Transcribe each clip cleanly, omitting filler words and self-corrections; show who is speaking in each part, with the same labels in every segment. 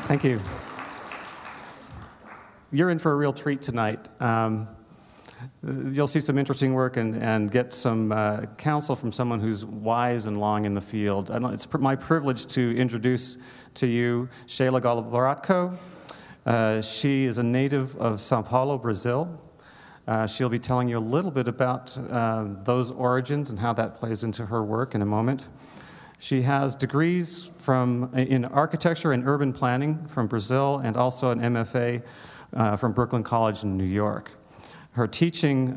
Speaker 1: Thank you. You're in for a real treat tonight. You'll see some interesting work and get some counsel from someone who's wise and long in the field. It's my privilege to introduce to you Sheila Goloborotko. She is a native of São Paulo, Brazil. She'll be telling you a little bit about those origins and how that plays into her work in a moment. She has degrees in architecture and urban planning from Brazil and also an MFA from Brooklyn College in New York. Her teaching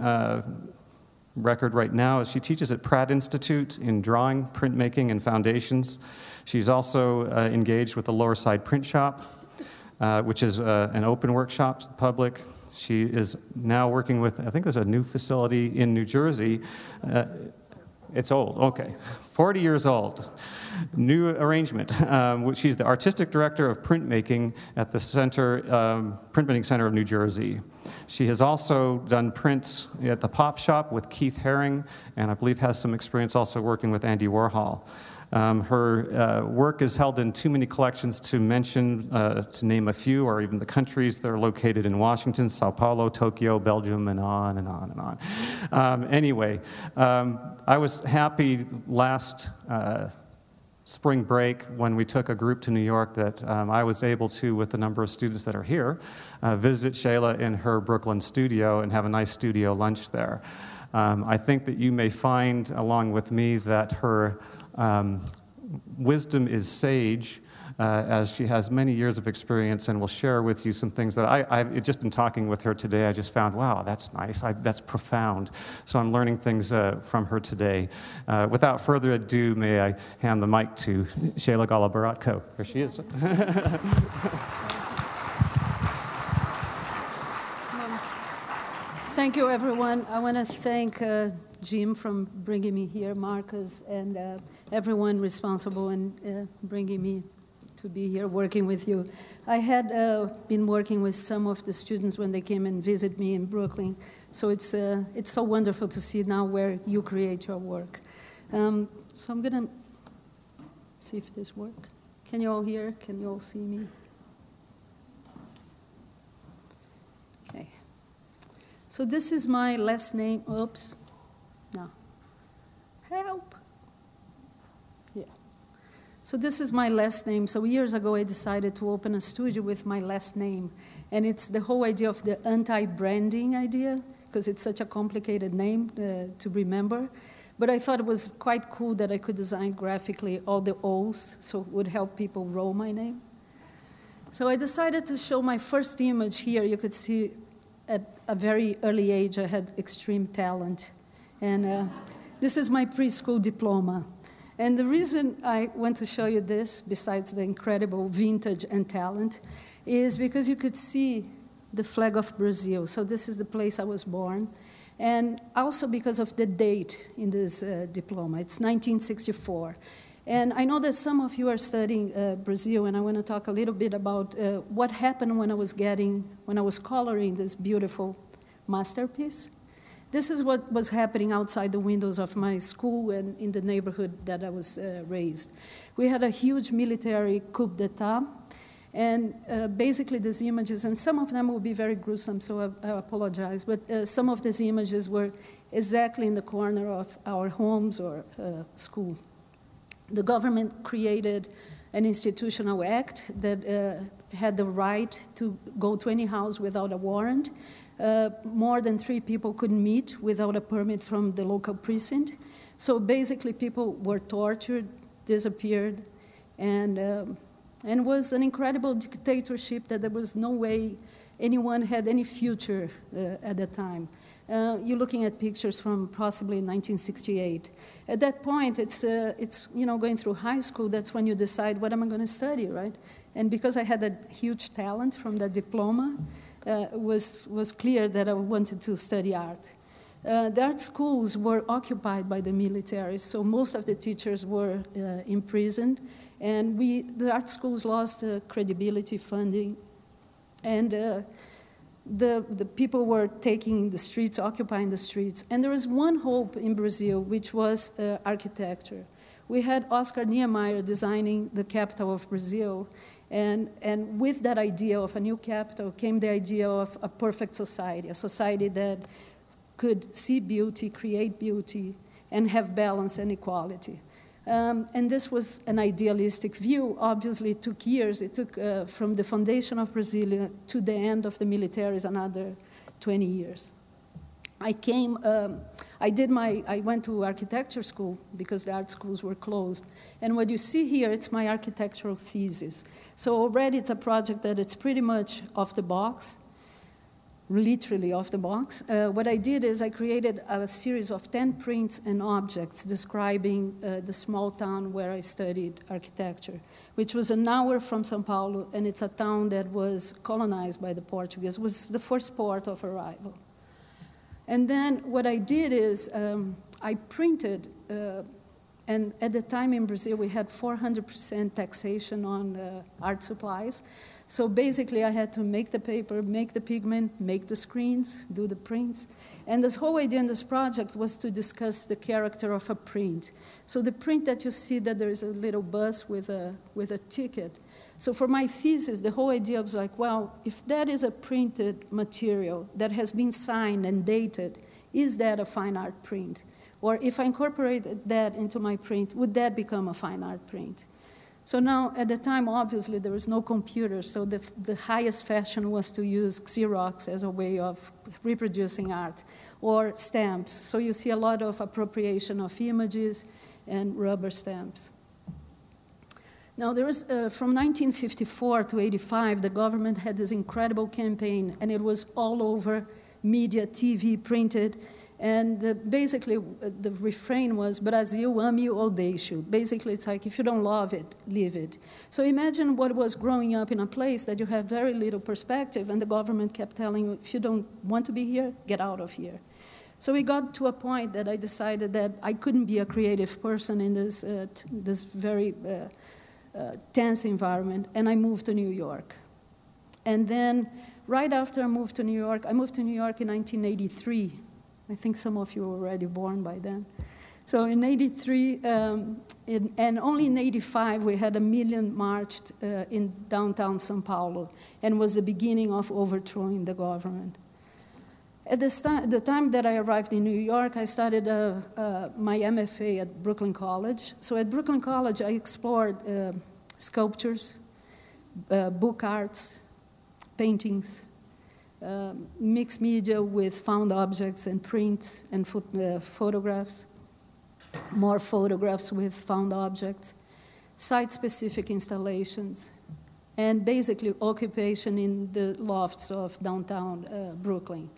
Speaker 1: record right now is she teaches at Pratt Institute in drawing, printmaking, and foundations. She's also engaged with the Lower Side Print Shop, which is an open workshop to the public. She is now working with, I think there's a new facility in New Jersey. It's old, okay. 40 years old. New arrangement. She's the artistic director of printmaking at the Printmaking Center of New Jersey. She has also done prints at the Pop Shop with Keith Haring, and I believe has some experience also working with Andy Warhol. Her work is held in too many collections to mention, to name a few, or even the countries that are located in Washington, São Paulo, Tokyo, Belgium, and on and on and on. Anyway, I was happy last spring break when we took a group to New York that I was able to, with the number of students that are here, visit Sheila in her Brooklyn studio and have a nice studio lunch there. I think that you may find, along with me, that her wisdom is sage, as she has many years of experience and will share with you some things that I've just in talking with her today, I just found, wow, that's nice, that's profound. So I'm learning things from her today. Without further ado, may I hand the mic to Sheila Goloborotko. There she is.
Speaker 2: Thank you, everyone. I want to thank Jim for bringing me here, Marcus, and everyone responsible in bringing me to be here working with you. I had been working with some of the students when they came and visit me in Brooklyn, so it's so wonderful to see now where you create your work. So I'm going to see if this works. Can you all hear? Can you all see me? Okay. So this is my last name. Oops. No. Help. Yeah. So this is my last name. So years ago, I decided to open a studio with my last name. And it's the whole idea of the anti-branding idea, because it's such a complicated name to remember. But I thought it was quite cool that I could design graphically all the O's, so it would help people roll my name. So I decided to show my first image here. You could see at a very early age, I had extreme talent. And this is my preschool diploma. And the reason I want to show you this, besides the incredible vintage and talent, is because you could see the flag of Brazil. So this is the place I was born. And also because of the date in this diploma. It's 1964. And I know that some of you are studying Brazil, and I want to talk a little bit about what happened when I was coloring this beautiful masterpiece. This is what was happening outside the windows of my school and in the neighborhood that I was raised. We had a huge military coup d'etat, and basically these images, and some of them will be very gruesome, so I apologize, but some of these images were exactly in the corner of our homes or school. The government created an institutional act that had the right to go to any house without a warrant. More than 3 people couldn't meet without a permit from the local precinct. So basically people were tortured, disappeared, and it was an incredible dictatorship that there was no way anyone had any future at the time. You're looking at pictures from possibly 1968. At that point, it's going through high school, that's when you decide what am I going to study, right? And because I had a huge talent from that diploma, it was clear that I wanted to study art. The art schools were occupied by the military, so most of the teachers were imprisoned, and the art schools lost credibility, funding, and the people were taking the streets, occupying the streets. And there was one hope in Brazil, which was architecture. We had Oscar Niemeyer designing the capital of Brazil, And with that idea of a new capital came the idea of a perfect society, a society that could see beauty, create beauty, and have balance and equality. And this was an idealistic view. Obviously, it took years. It took from the foundation of Brasilia to the end of the militaries another 20 years. I went to architecture school because the art schools were closed. And what you see here, it's my architectural thesis. So already it's a project that it's pretty much off the box, literally off the box. What I did is I created a series of 10 prints and objects describing the small town where I studied architecture, which was an hour from São Paulo, and it's a town that was colonized by the Portuguese. It was the first port of arrival. And then what I did is I printed, and at the time in Brazil we had 400% taxation on art supplies. So basically I had to make the paper, make the pigment, make the screens, do the prints. And this whole idea in this project was to discuss the character of a print. So the print that you see, that there is a little bus with a ticket. So for my thesis, the whole idea was like, well, if that is a printed material that has been signed and dated, is that a fine art print? Or if I incorporate that into my print, would that become a fine art print? So now, at the time, obviously, there was no computer, so the highest fashion was to use Xerox as a way of reproducing art, or stamps. So you see a lot of appropriation of images and rubber stamps. Now, there was, from 1954 to 85, the government had this incredible campaign, and it was all over media, TV, printed, and basically the refrain was, Brasil, ame ou deixe. Basically, it's like, if you don't love it, leave it. So imagine what was growing up in a place that you have very little perspective, and the government kept telling you, if you don't want to be here, get out of here. So we got to a point that I decided that I couldn't be a creative person in this, this very tense environment, and I moved to New York. And then right after I moved to New York in 1983. I think some of you were already born by then. So in 83, and only in 85, we had 1 million marched in downtown São Paulo, and was the beginning of overthrowing the government. At the time that I arrived in New York, I started my MFA at Brooklyn College. So at Brooklyn College, I explored sculptures, book arts, paintings, mixed media with found objects and prints and photographs, more photographs with found objects, site-specific installations, and basically occupation in the lofts of downtown Brooklyn.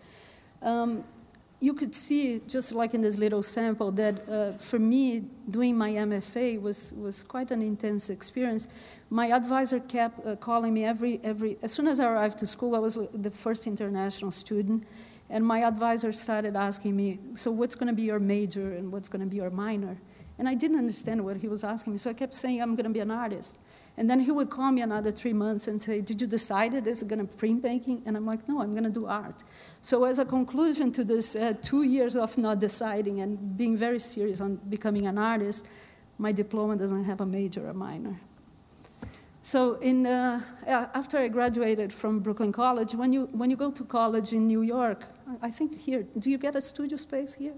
Speaker 2: You could see, just like in this little sample, that for me, doing my MFA was quite an intense experience. My advisor kept calling me as soon as I arrived to school, I was the first international student, and my advisor started asking me, so what's going to be your major and what's going to be your minor? And I didn't understand what he was asking me, so I kept saying, I'm going to be an artist. And then he would call me another 3 months and say, did you decide it? Is it going to printmaking? And I'm like, no, I'm going to do art. So as a conclusion to this 2 years of not deciding and being very serious on becoming an artist, my diploma doesn't have a major or minor. So after I graduated from Brooklyn College, when you go to college in New York, I think here, do you get a studio space here?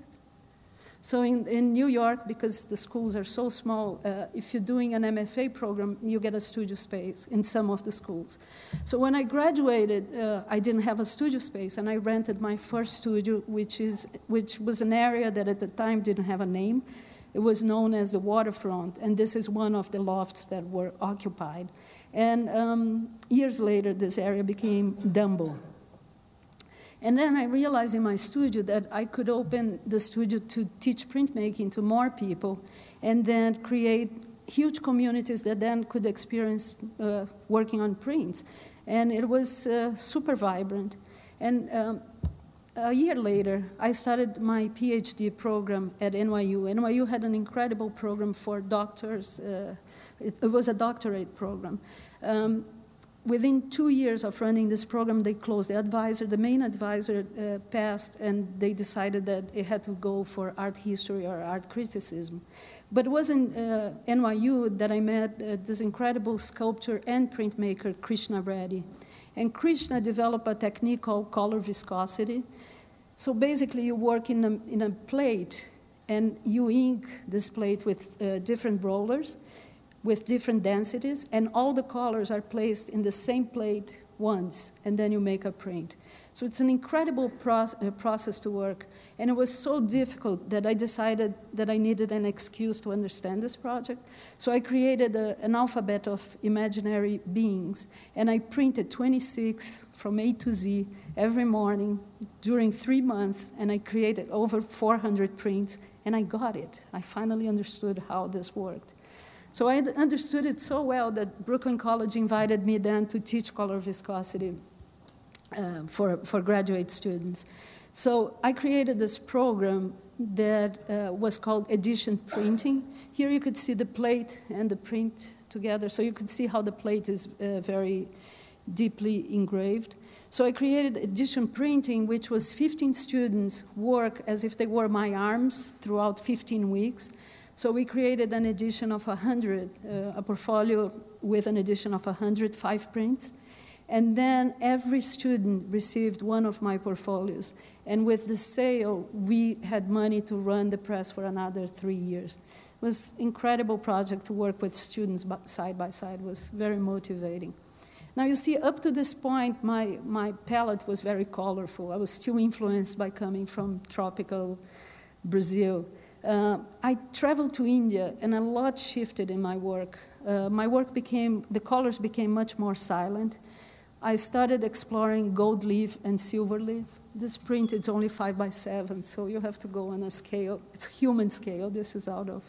Speaker 2: So in New York, because the schools are so small, if you're doing an MFA program, you get a studio space in some of the schools. So when I graduated, I didn't have a studio space, and I rented my first studio, which was an area that at the time didn't have a name. It was known as the Waterfront, and this is one of the lofts that were occupied. And years later, this area became Dumbo. And then I realized in my studio that I could open the studio to teach printmaking to more people, and then create huge communities that then could experience working on prints. And it was super vibrant. And a year later, I started my PhD program at NYU. NYU had an incredible program for doctors. It was a doctorate program. within 2 years of running this program, they closed. The main advisor passed, and they decided that it had to go for art history or art criticism. But it was in NYU that I met this incredible sculptor and printmaker, Krishna Reddy. And Krishna developed a technique called color viscosity. So basically, you work in a plate, and you ink this plate with different rollers, with different densities, and all the colors are placed in the same plate once, and then you make a print. So it's an incredible process to work, and it was so difficult that I decided that I needed an excuse to understand this project. So I created an alphabet of imaginary beings, and I printed 26 from A to Z every morning during 3 months, and I created over 400 prints, and I got it. I finally understood how this worked. So I understood it so well that Brooklyn College invited me then to teach color viscosity for graduate students. So I created this program that was called edition printing. Here you could see the plate and the print together, so you could see how the plate is very deeply engraved. So I created edition printing, which was 15 students work as if they were my arms throughout 15 weeks. So we created an edition of 100, a portfolio with an edition of 105 prints. And then every student received one of my portfolios. And with the sale, we had money to run the press for another 3 years. It was an incredible project to work with students side by side. It was very motivating. Now you see, up to this point, my palette was very colorful. I was still influenced by coming from tropical Brazil. I traveled to India, and a lot shifted in my work. The colors became much more silent. I started exploring gold leaf and silver leaf. This print is only 5 by 7, so you have to go on a scale. It's human scale. This is out of.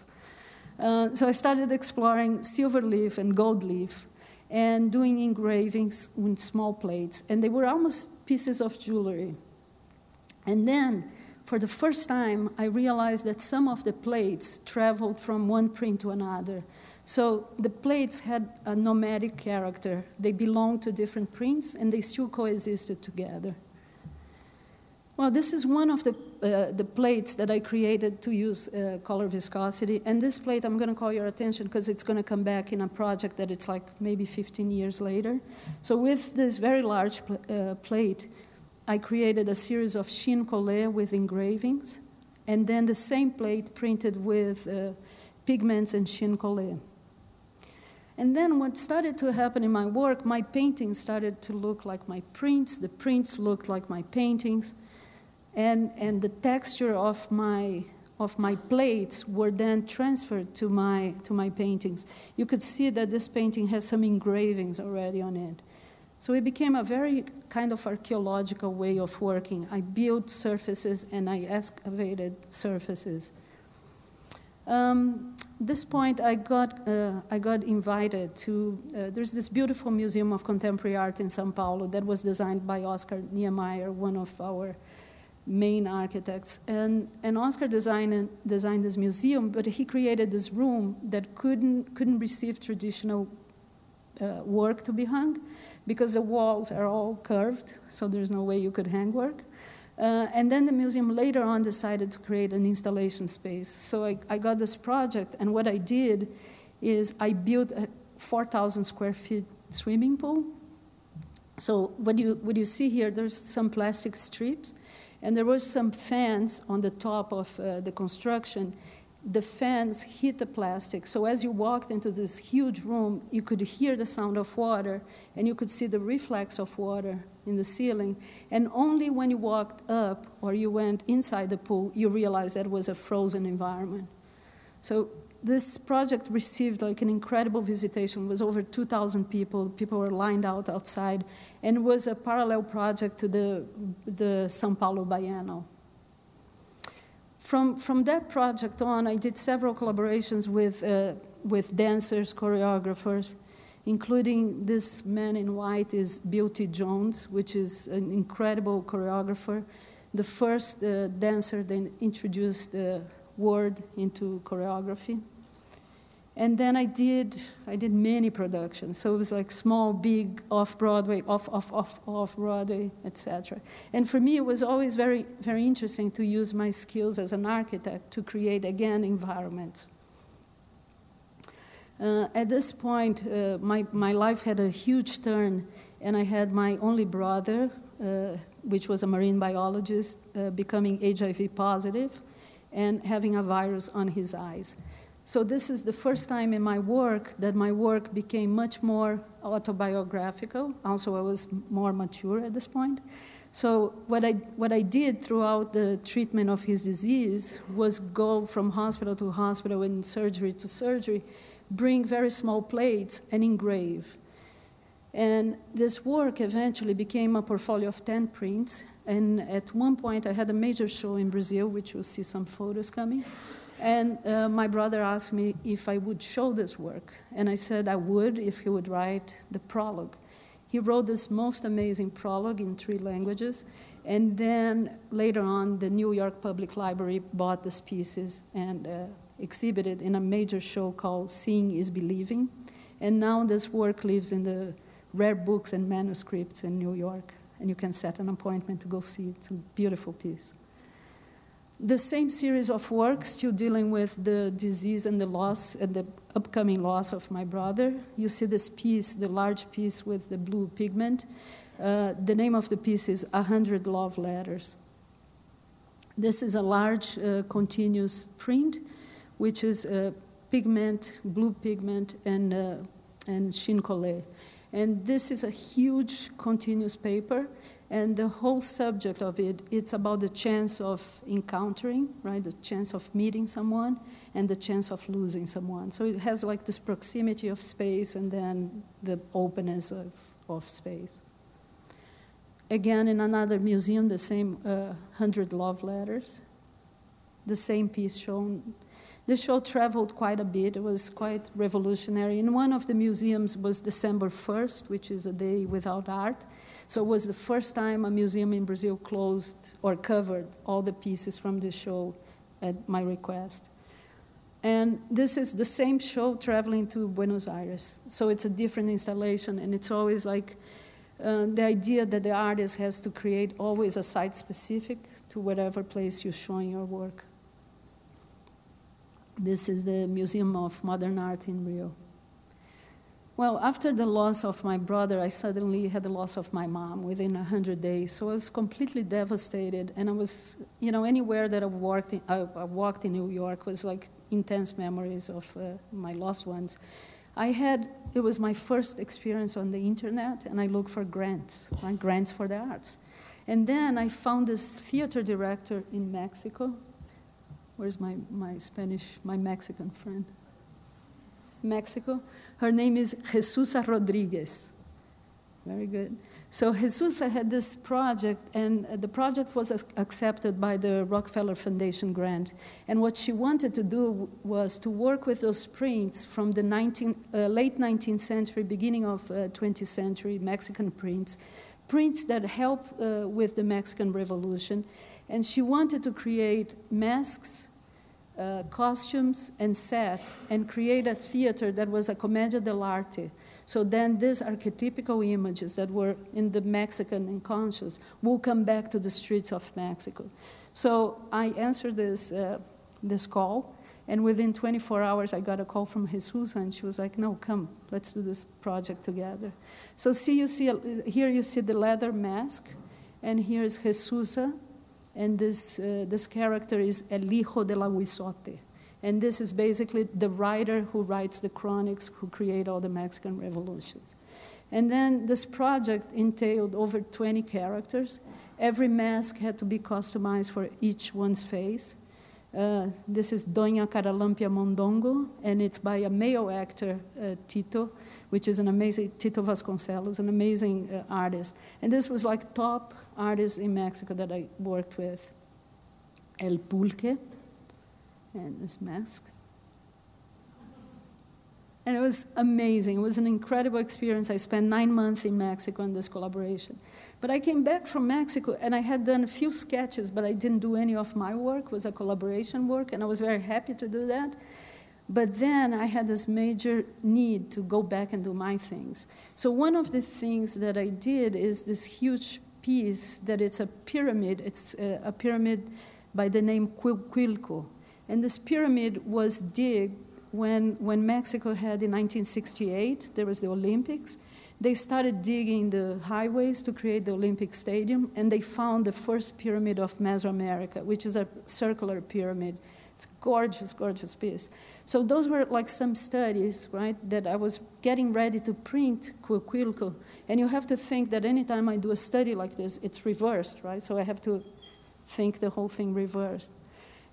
Speaker 2: So I started exploring silver leaf and gold leaf and doing engravings in small plates. And they were almost pieces of jewelry. And then, for the first time, I realized that some of the plates traveled from one print to another. So the plates had a nomadic character. They belonged to different prints, and they still coexisted together. Well, this is one of the plates that I created to use color viscosity. And this plate, I'm going to call your attention because it's going to come back in a project that it's like maybe 15 years later. So with this very large plate, I created a series of chine-collé with engravings, and then the same plate printed with pigments and chine-collé. And then what started to happen in my work, my paintings started to look like my prints, the prints looked like my paintings, and the texture of my plates were then transferred to my paintings. You could see that this painting has some engravings already on it. So it became a very kind of archaeological way of working. I built surfaces and I excavated surfaces. This point, I got invited to, there's this beautiful museum of contemporary art in São Paulo that was designed by Oscar Niemeyer, one of our main architects. And Oscar designed this museum, but he created this room that couldn't receive traditional work to be hung, because the walls are all curved, so there's no way you could hang work. And then the museum later on decided to create an installation space. So I got this project, and what I did is I built a 4,000 square feet swimming pool. So what you see here, there's some plastic strips, and there were some fans on the top of the construction. The fans hit the plastic, so as you walked into this huge room, you could hear the sound of water, and you could see the reflex of water in the ceiling. And only when you walked up or you went inside the pool, you realized that it was a frozen environment. So this project received like an incredible visitation. It was over 2,000 people. People were lined out outside, and it was a parallel project to the São Paulo Biennial. From that project on, I did several collaborations with dancers, choreographers, including this man in white is Beauty Jones, which is an incredible choreographer, the first dancer that introduced the word into choreography. And then I did many productions. So it was like small, big, off-Broadway, off-Broadway, etc. And for me, it was always very, very interesting to use my skills as an architect to create, again, environments. At this point, my life had a huge turn, and I had my only brother, which was a marine biologist, becoming HIV positive and having a virus on his eyes. So this is the first time in my work that my work became much more autobiographical. Also, I was more mature at this point. So what I did throughout the treatment of his disease was go from hospital to hospital and surgery to surgery, bring very small plates and engrave. And this work eventually became a portfolio of 10 prints. And at one point, I had a major show in Brazil, which you'll see some photos coming. And my brother asked me if I would show this work. And I said I would if he would write the prologue. He wrote this most amazing prologue in 3 languages. And then later on, the New York Public Library bought these pieces and exhibited in a major show called Seeing is Believing. And now this work lives in the Rare Books and Manuscripts in New York. And you can set an appointment to go see it. It's a beautiful piece. The same series of work, still dealing with the disease and the loss and the upcoming loss of my brother. You see this piece, the large piece with the blue pigment. The name of the piece is 100 Love Letters. This is a large continuous print, which is pigment, blue pigment, and chine-collé. And this is a huge continuous paper. And the whole subject of it, it's about the chance of encountering, right? The chance of meeting someone and the chance of losing someone. So it has like this proximity of space and then the openness of space. Again, in another museum, the same 100 Love Letters, the same piece shown. The show traveled quite a bit. It was quite revolutionary. In one of the museums was December 1st, which is a day without art. So it was the first time a museum in Brazil closed or covered all the pieces from the show at my request. And this is the same show traveling to Buenos Aires. So it's a different installation, and it's always like the idea that the artist has to create always a site specific to whatever place you're showing your work. This is the Museum of Modern Art in Rio. Well, after the loss of my brother, I suddenly had the loss of my mom within 100 days. So I was completely devastated. And I was, anywhere that I walked in New York was like intense memories of my lost ones. It was my first experience on the internet, and I looked for grants, like grants for the arts. And then I found this theater director in Mexico. Where's my Mexican friend? Mexico. Her name is Jesusa Rodriguez. Very good. So Jesusa had this project, and the project was accepted by the Rockefeller Foundation grant. And what she wanted to do was to work with those prints from the late 19th century, beginning of 20th century Mexican prints that help with the Mexican Revolution. And she wanted to create masks, costumes, and sets, and create a theater that was a commedia dell'arte. So then these archetypical images that were in the Mexican unconscious will come back to the streets of Mexico. So I answered this call, and within 24 hours I got a call from Jesus, and she was like, no, come, let's do this project together. So here you see the leather mask, and here's Jesusa. And this character is El Hijo de la Huizote. And this is basically the writer who writes the chronics, who create all the Mexican revolutions. And then this project entailed over 20 characters. Every mask had to be customized for each one's face. This is Doña Caralampia Mondongo, and it's by a male actor, Tito, which is an amazing, Tito Vasconcelos, an amazing artist. And this was like top artists in Mexico that I worked with. El Pulque, and this mask. And it was amazing. It was an incredible experience. I spent 9 months in Mexico in this collaboration. But I came back from Mexico, and I had done a few sketches, but I didn't do any of my work. It was a collaboration work, and I was very happy to do that. But then I had this major need to go back and do my things. So one of the things that I did is this huge piece that it's a pyramid. It's a pyramid by the name Quilco. And this pyramid was digged when Mexico had in 1968, there was the Olympics. They started digging the highways to create the Olympic Stadium, and they found the first pyramid of Mesoamerica, which is a circular pyramid. It's a gorgeous, gorgeous piece. So those were like some studies, right, that I was getting ready to print Quilco. And you have to think that anytime I do a study like this, it's reversed, right? So I have to think the whole thing reversed.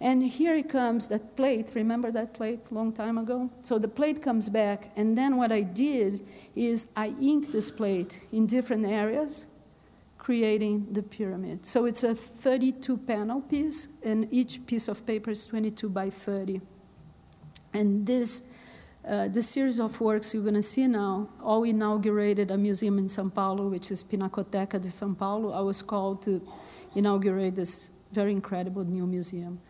Speaker 2: And here it comes, that plate. Remember that plate a long time ago? So the plate comes back, and then what I did is I inked this plate in different areas, creating the pyramid. So it's a 32-panel piece, and each piece of paper is 22 by 30. And this series of works you're going to see now, all inaugurated a museum in São Paulo, which is Pinacoteca de São Paulo. I was called to inaugurate this very incredible new museum.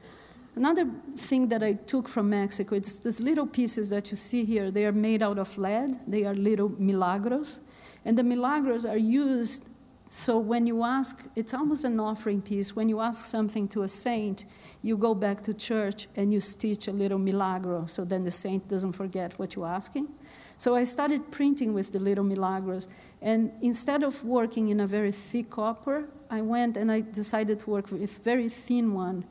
Speaker 2: Another thing that I took from Mexico, it's these little pieces that you see here. They are made out of lead. They are little milagros. And the milagros are used, so when you ask, it's almost an offering piece. When you ask something to a saint, you go back to church and you stitch a little milagro, so then the saint doesn't forget what you're asking. So I started printing with the little milagros. And instead of working in a very thick copper, I went and I decided to work with a very thin one.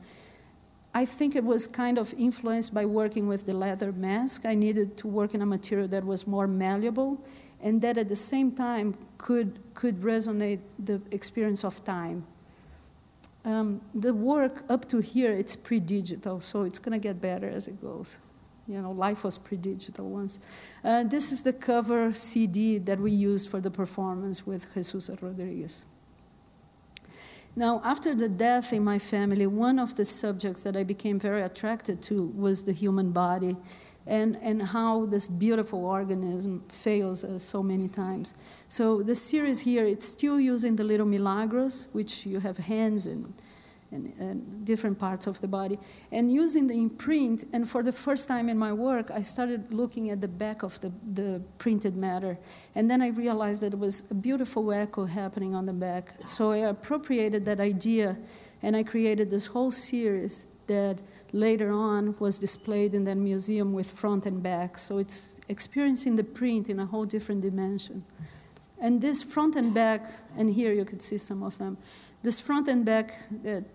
Speaker 2: I think it was kind of influenced by working with the leather mask. I needed to work in a material that was more malleable and that at the same time could resonate the experience of time. The work up to here, it's pre-digital, so it's going to get better as it goes. You know, life was pre-digital once. This is the cover CD that we used for the performance with Jesus Rodriguez. Now, after the death in my family, one of the subjects that I became very attracted to was the human body and how this beautiful organism fails us so many times. So the series here, it's still using the little milagros, which you have hands and different parts of the body, and using the imprint. And for the first time in my work, I started looking at the back of the printed matter. And then I realized that it was a beautiful echo happening on the back. So I appropriated that idea, and I created this whole series that later on was displayed in that museum with front and back. So it's experiencing the print in a whole different dimension. And this front and back, and here you could see some of them, this front and back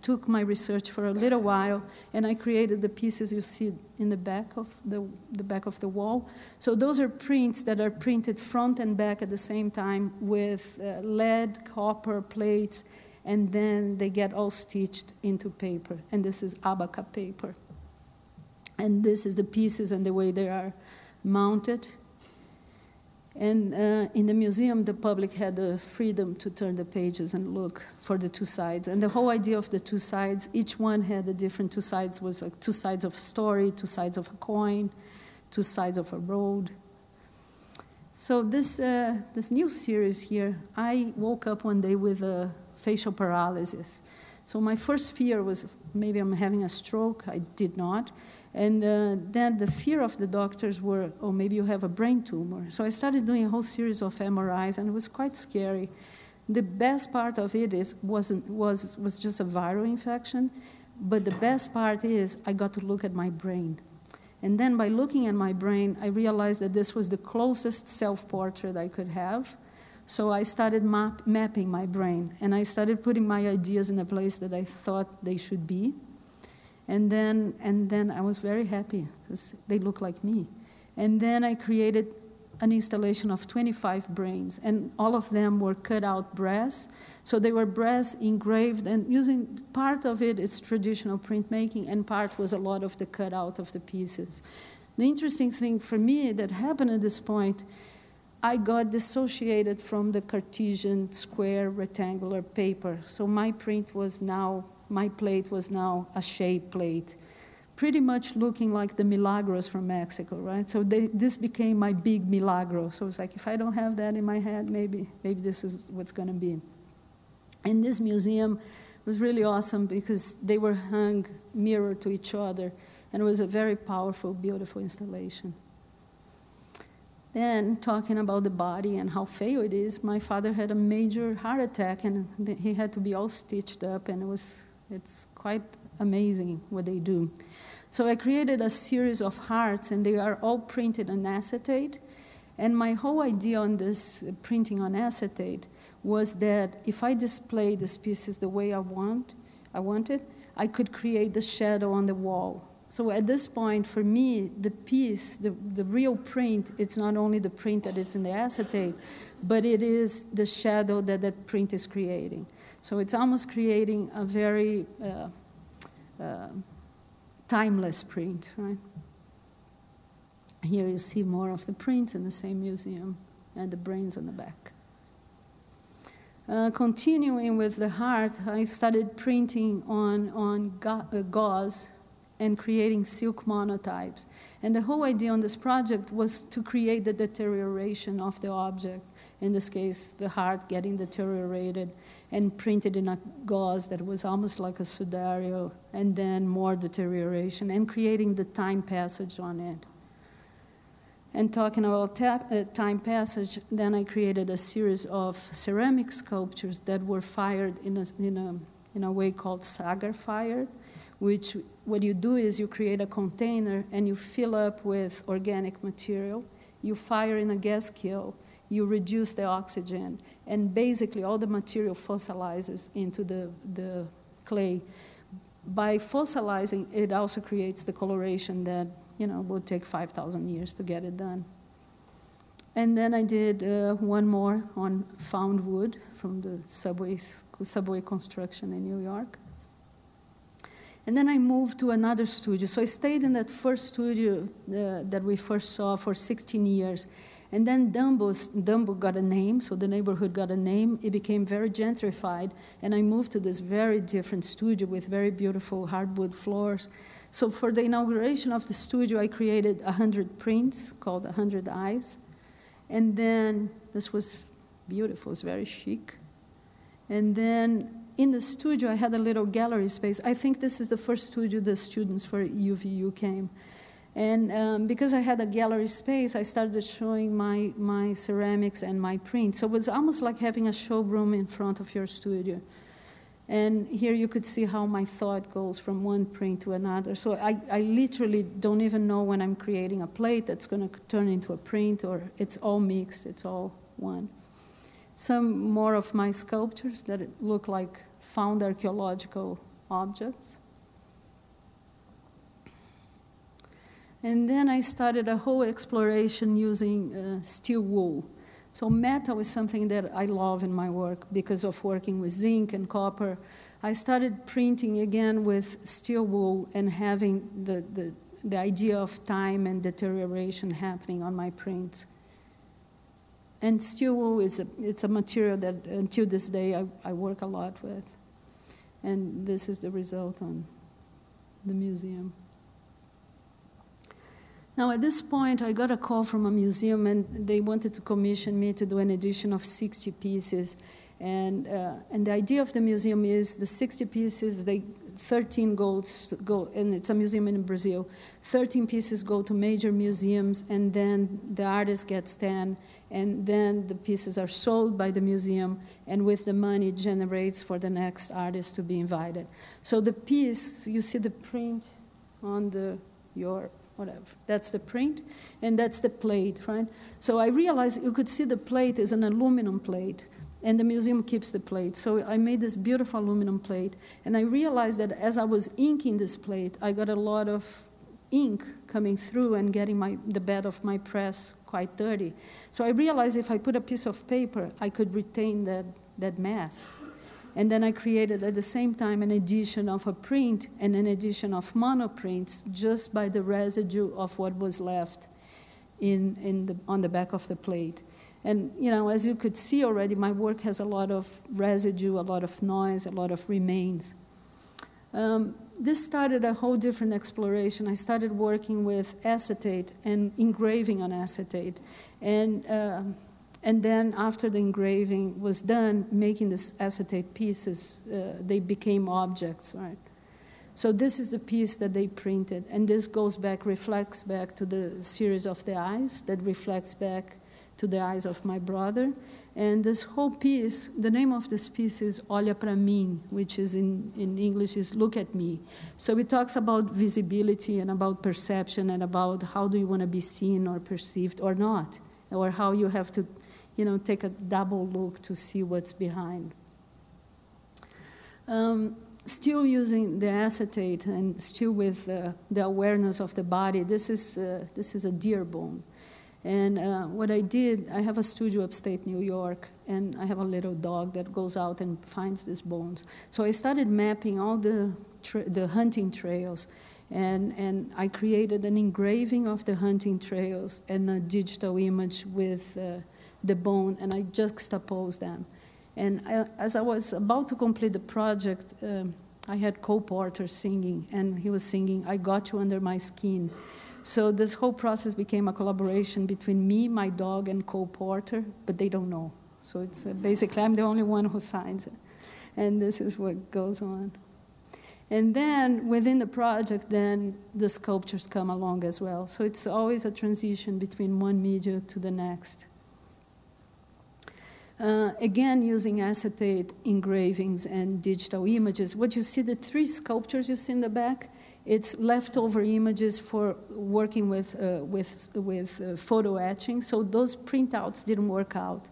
Speaker 2: took my research for a little while, and I created the pieces you see in the back of the back of the wall. So those are prints that are printed front and back at the same time with lead, copper plates, and then they get all stitched into paper. And this is abaca paper. And this is the pieces and the way they are mounted. And in the museum, the public had the freedom to turn the pages and look for the two sides. And the whole idea of the two sides, each one had a different two sides, was like two sides of a story, two sides of a coin, two sides of a road. So this new series here, I woke up one day with a facial paralysis. So my first fear was maybe I'm having a stroke. I did not. And then the fear of the doctors were, oh, maybe you have a brain tumor. So I started doing a whole series of MRIs, and it was quite scary. The best part of it was just a viral infection, but the best part is I got to look at my brain. And then by looking at my brain, I realized that this was the closest self-portrait I could have. So I started mapping my brain, and I started putting my ideas in a place that I thought they should be. And then I was very happy because they look like me. And then I created an installation of 25 brains, and all of them were cut out brass. So they were brass engraved, and using part of it is traditional printmaking, and part was a lot of the cutout of the pieces. The interesting thing for me that happened at this point, I got dissociated from the Cartesian square rectangular paper. So my plate was now a shape plate, pretty much looking like the milagros from Mexico, right? So this became my big milagro. So it's like, if I don't have that in my head, maybe this is what's going to be. And this museum was really awesome because they were hung mirror to each other. And it was a very powerful, beautiful installation. Then, talking about the body and how frail it is, my father had a major heart attack, and he had to be all stitched up, and it's quite amazing what they do. So I created a series of hearts, and they are all printed on acetate. And my whole idea on this printing on acetate was that if I display these pieces the way I wanted, I could create the shadow on the wall. So at this point, for me, the piece, the real print, it's not only the print that is in the acetate, but it is the shadow that that print is creating. So it's almost creating a very timeless print, right? Here you see more of the prints in the same museum and the brains on the back. Continuing with the heart, I started printing on gauze and creating silk monotypes. And the whole idea on this project was to create the deterioration of the object. In this case, the heart getting deteriorated and printed in a gauze that was almost like a sudario, and then more deterioration, and creating the time passage on it. And talking about time passage, then I created a series of ceramic sculptures that were fired in a way called Saggar Fired, which what you do is you create a container and you fill up with organic material, you fire in a gas kiln, you reduce the oxygen, and basically all the material fossilizes into the clay. By fossilizing, it also creates the coloration that would take 5,000 years to get it done. And then I did one more on found wood from the subway construction in New York. And then I moved to another studio. So I stayed in that first studio that we first saw for 16 years. And then Dumbo got a name, so the neighborhood got a name. It became very gentrified, and I moved to this very different studio with very beautiful hardwood floors. So for the inauguration of the studio, I created 100 prints called 100 Eyes. And then this was beautiful, it was very chic. And then in the studio, I had a little gallery space. I think this is the first studio the students for UVU came. And because I had a gallery space, I started showing my ceramics and my prints. So it was almost like having a showroom in front of your studio. And here you could see how my thought goes from one print to another. So I literally don't even know when I'm creating a plate that's going to turn into a print, or it's all mixed, it's all one. Some more of my sculptures that look like found archaeological objects. And then I started a whole exploration using steel wool. So metal is something that I love in my work because of working with zinc and copper. I started printing again with steel wool and having the idea of time and deterioration happening on my prints. And steel wool it's a material that until this day I work a lot with. And this is the result on the museum. Now, at this point, I got a call from a museum, and they wanted to commission me to do an edition of 60 pieces. And the idea of the museum is the 60 pieces, 13 go, and it's a museum in Brazil. 13 pieces go to major museums, and then the artist gets 10, and then the pieces are sold by the museum, and with the money it generates for the next artist to be invited. So the piece, you see the print on whatever. That's the print, and that's the plate, right? So I realized you could see the plate is an aluminum plate, and the museum keeps the plate. So I made this beautiful aluminum plate, and I realized that as I was inking this plate, I got a lot of ink coming through and getting the bed of my press quite dirty. So I realized if I put a piece of paper, I could retain that mass. And then I created at the same time an edition of a print and an edition of monoprints just by the residue of what was left on the back of the plate. And as you could see already, my work has a lot of residue, a lot of noise, a lot of remains. This started a whole different exploration. I started working with acetate and engraving on acetate. And then after the engraving was done, making these acetate pieces, they became objects, right? So this is the piece that they printed, and this goes back, reflects back to the series of the eyes, that reflects back to the eyes of my brother. And this whole piece, the name of this piece is Olha pra mim, which is in English is look at me. So it talks about visibility and about perception and about how do you want to be seen or perceived or not, or how you have to, take a double look to see what's behind. Still using the acetate and still with the awareness of the body, this is a deer bone. And what I did, I have a studio upstate New York, and I have a little dog that goes out and finds these bones. So I started mapping all the hunting trails, and I created an engraving of the hunting trails and a digital image with the bone, and I juxtaposed them. And as I was about to complete the project, I had Cole Porter singing, and he was singing, "I Got You Under My Skin." So this whole process became a collaboration between me, my dog, and Cole Porter, but they don't know. So it's basically I'm the only one who signs it. And this is what goes on. And then within the project, then the sculptures come along as well. So it's always a transition between one media to the next. Again, using acetate engravings and digital images. What you see, the 3 sculptures you see in the back, it's leftover images for working with photo etching. So those printouts didn't work out.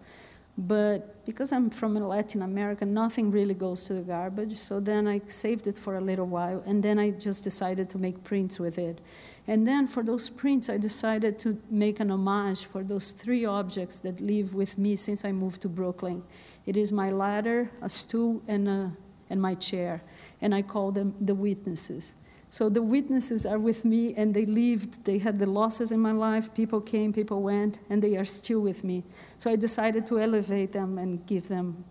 Speaker 2: But because I'm from Latin America, nothing really goes to the garbage. So then I saved it for a little while, and then I just decided to make prints with it. And then for those prints, I decided to make an homage for those 3 objects that live with me since I moved to Brooklyn. It is my ladder, a stool, and my chair. And I call them the witnesses. So the witnesses are with me, and they lived. They had the losses in my life. People came, people went, and they are still with me. So I decided to elevate them and give them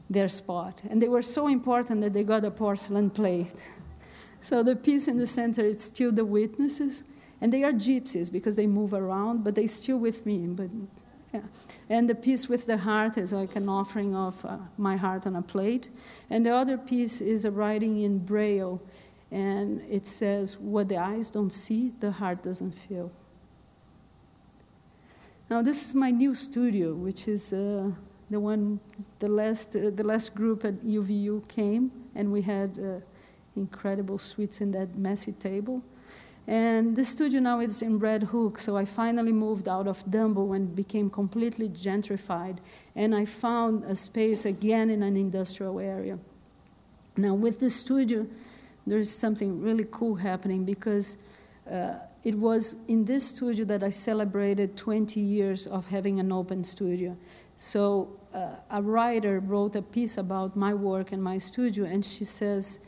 Speaker 2: their spot. And they were so important that they got a porcelain plate. So the piece in the center is still the witnesses, and they are gypsies because they move around, but they're still with me. But, yeah. And the piece with the heart is like an offering of my heart on a plate. And the other piece is a writing in Braille, and it says, "What the eyes don't see, the heart doesn't feel." Now this is my new studio, which is the last group at UVU came, and we had incredible suites in that messy table. And the studio now is in Red Hook, so I finally moved out of Dumbo and became completely gentrified. And I found a space again in an industrial area. Now with the studio, there's something really cool happening because it was in this studio that I celebrated 20 years of having an open studio. So a writer wrote a piece about my work and my studio, and she says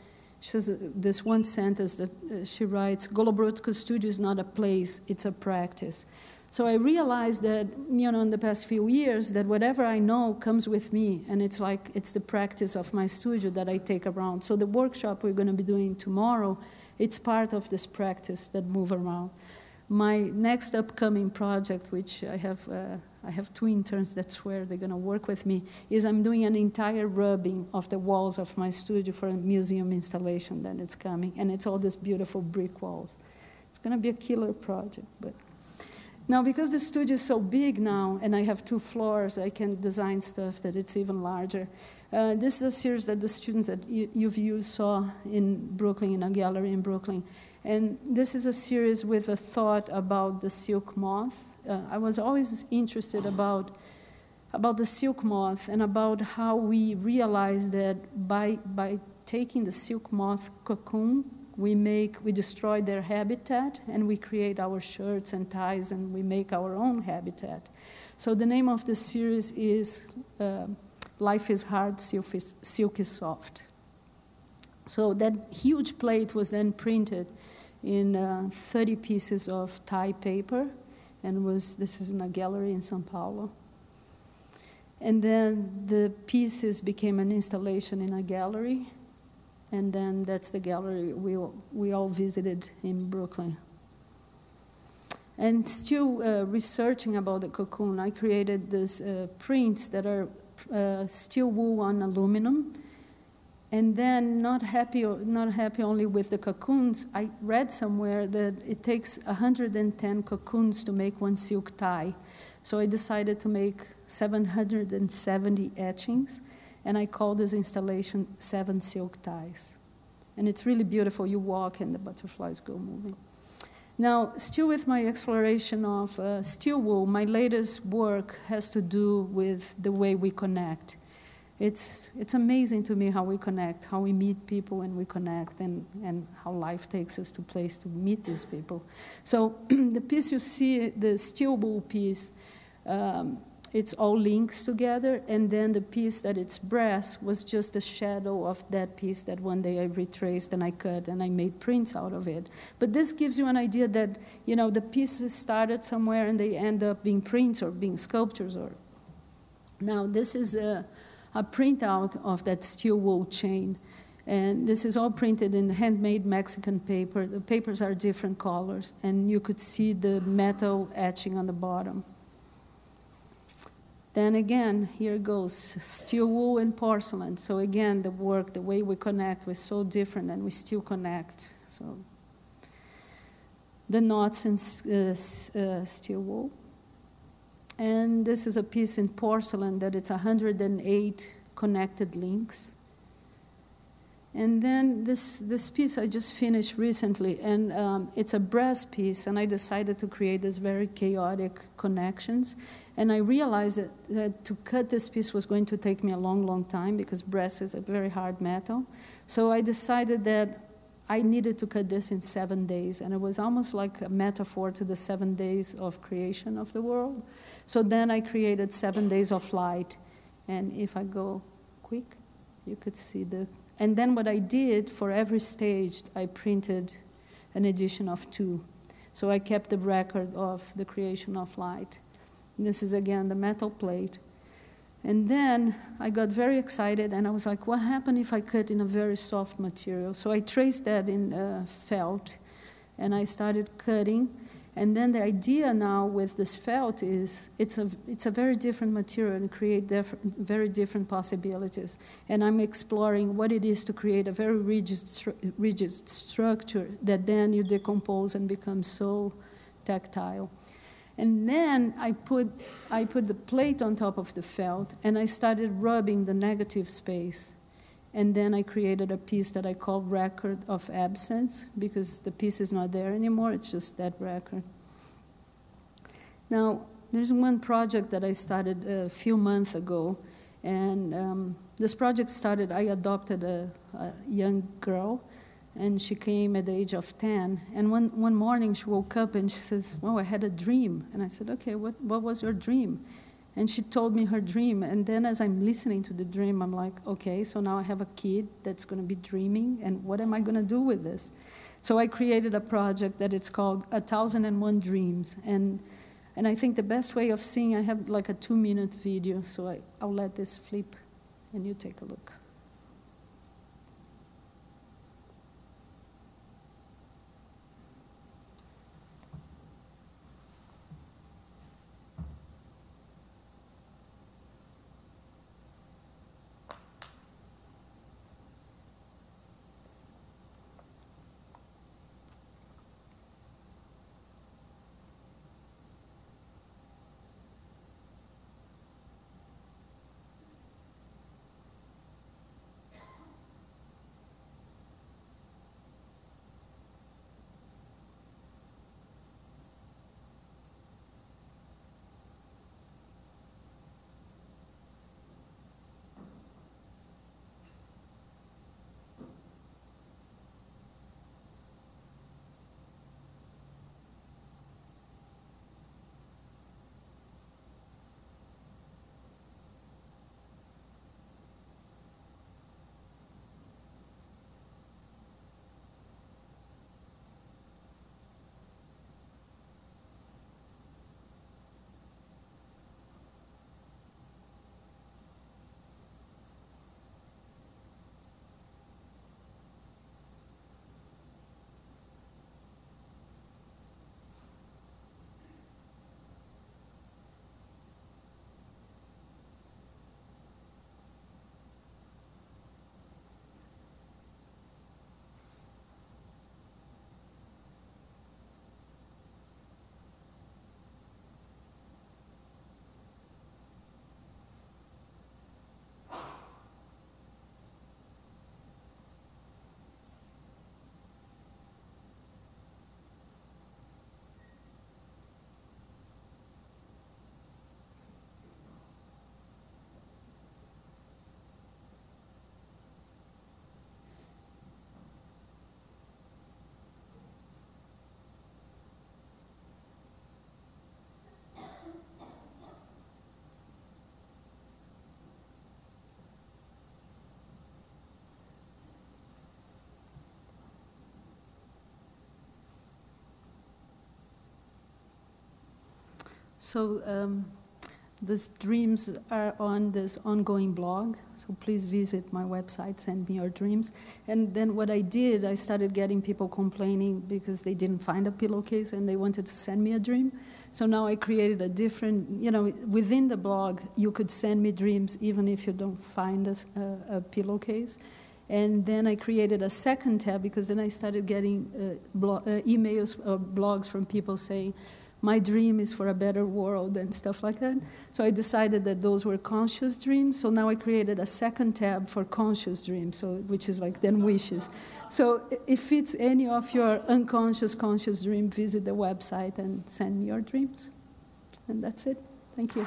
Speaker 2: this one sentence that she writes, "Goloborotko studio is not a place, it's a practice." So I realized that, in the past few years, that whatever I know comes with me, and it's like it's the practice of my studio that I take around. So the workshop we're going to be doing tomorrow, it's part of this practice that move around. My next upcoming project, which I have 2 interns that swear they're going to work with me, is I'm doing an entire rubbing of the walls of my studio for a museum installation that it's coming, and it's all these beautiful brick walls. It's going to be a killer project. But now, because the studio is so big now, and I have 2 floors, I can design stuff that it's even larger. This is a series that the students at UVU saw in Brooklyn, in a gallery in Brooklyn. And this is a series with a thought about the silk moth. I was always interested about the silk moth and about how we realize that by taking the silk moth cocoon, we destroy their habitat, and we create our shirts and ties, and we make our own habitat. So the name of the series is Life is Hard, Silk is Soft. So that huge plate was then printed in 30 pieces of tie paper, and this is in a gallery in São Paulo. And then the pieces became an installation in a gallery, and then that's the gallery we all visited in Brooklyn. And still researching about the cocoon, I created these prints that are steel wool on aluminum. And then, not happy only with the cocoons, I read somewhere that it takes 110 cocoons to make one silk tie. So I decided to make 770 etchings, and I call this installation 7 Silk Ties. And it's really beautiful. You walk and the butterflies go moving. Now, still with my exploration of steel wool, my latest work has to do with the way we connect. It's amazing to me how we connect, how we meet people and we connect, and how life takes us to place to meet these people. So the piece you see, the steel wool piece, it's all links together, and then the piece that it's brass was just a shadow of that piece that one day I retraced and I cut and I made prints out of it. But this gives you an idea that, you know, the pieces started somewhere and they end up being prints or being sculptures. Or now this is a printout of that steel wool chain. And this is all printed in handmade Mexican paper. The papers are different colors, and you could see the metal etching on the bottom. Then again, here goes steel wool and porcelain. So again, the work, the way we connect was so different, and we still connect. So the knots in steel wool. And this is a piece in porcelain that it's 108 connected links. And then this piece I just finished recently, and it's a brass piece, and I decided to create these very chaotic connections. And I realized that to cut this piece was going to take me a long, long time because brass is a very hard metal. So I decided that I needed to cut this in 7 days, and it was almost like a metaphor to the 7 days of creation of the world. So then I created 7 days of light, and if I go quick, you could see the... And then what I did, for every stage, I printed an edition of 2. So I kept the record of the creation of light. And this is, again, the metal plate. And then I got very excited, and I was like, what happened if I cut in a very soft material? So I traced that in felt, and I started cutting. And then the idea now with this felt is it's a very different material and create very different possibilities. And I'm exploring what it is to create a very rigid structure that then you decompose and become so tactile. And then I put the plate on top of the felt, and I started rubbing the negative space. And then I created a piece that I call Record of Absence, because the piece is not there anymore, it's just that record. Now, there's one project that I started a few months ago, and this project started, I adopted a young girl, and she came at the age of 10, and one morning she woke up and she says, oh, I had a dream. And I said, okay, what was your dream? And she told me her dream, and then as I'm listening to the dream, I'm like, okay, so now I have a kid that's going to be dreaming, and what am I going to do with this? So I created a project that it's called 1001 Dreams, and I think the best way of seeing, I have like a 2-minute video, so I'll let this flip, and you take a look. So these dreams are on this ongoing blog, so please visit my website, send me your dreams. And then what I did, I started getting people complaining because they didn't find a pillowcase and they wanted to send me a dream. So now I created a different, within the blog, you could send me dreams even if you don't find a pillowcase. And then I created a second tab because then I started getting emails or blogs from people saying, my dream is for a better world and stuff like that. So I decided that those were conscious dreams. So now I created a second tab for conscious dreams, which is like then wishes. So if it's any of your unconscious, conscious dream, visit the website and send me your dreams. And that's it. Thank you.